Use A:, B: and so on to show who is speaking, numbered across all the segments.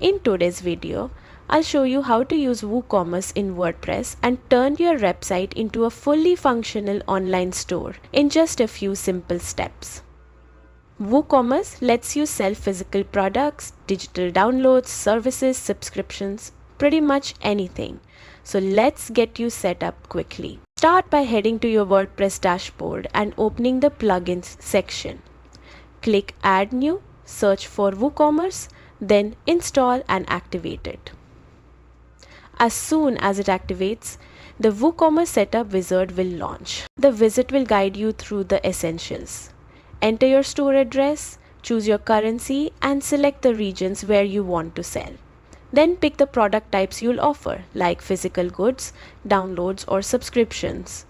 A: In today's video, I'll show you how to use WooCommerce in WordPress and turn your website into a fully functional online store in just a few simple steps. WooCommerce lets you sell physical products, digital downloads, services, subscriptions, pretty much anything. So let's get you set up quickly. Start by heading to your WordPress dashboard and opening the plugins section. Click Add New, search for WooCommerce, then install and activate it. As soon as it activates, the WooCommerce setup wizard will launch. The wizard will guide you through the essentials. Enter your store address, choose your currency, and select the regions where you want to sell. Then pick the product types you'll offer, like physical goods, downloads, or subscriptions.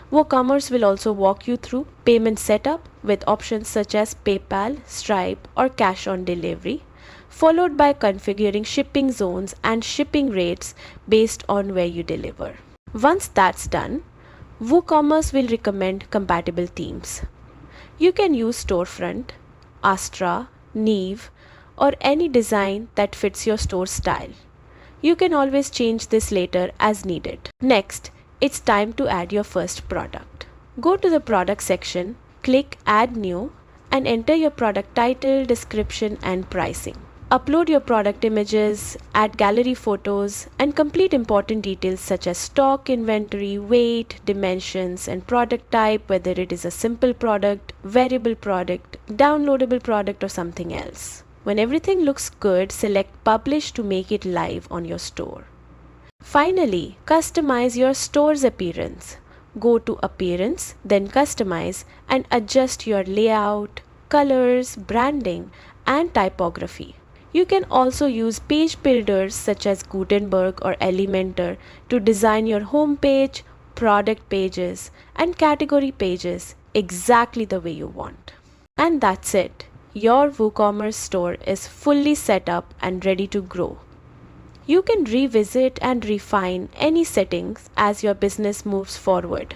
A: WooCommerce will also walk you through payment setup with options such as PayPal, Stripe, or cash on delivery, followed by configuring shipping zones and shipping rates based on where you deliver. Once that's done, WooCommerce will recommend compatible themes. You can use Storefront, Astra, Neve, or any design that fits your store style. You can always change this later as needed. Next, it's time to add your first product. Go to the product section, click Add New, and enter your product title, description, and pricing. Upload your product images, add gallery photos, and complete important details such as stock, inventory, weight, dimensions, and product type, whether it is a simple product, variable product, downloadable product, or something else. When everything looks good, select Publish to make it live on your store. Finally, customize your store's appearance. Go to Appearance, then Customize, and adjust your layout, colors, branding, and typography. You can also use page builders such as Gutenberg or Elementor to design your home page, product pages, and category pages exactly the way you want. And that's it. Your WooCommerce store is fully set up and ready to grow. You can revisit and refine any settings as your business moves forward.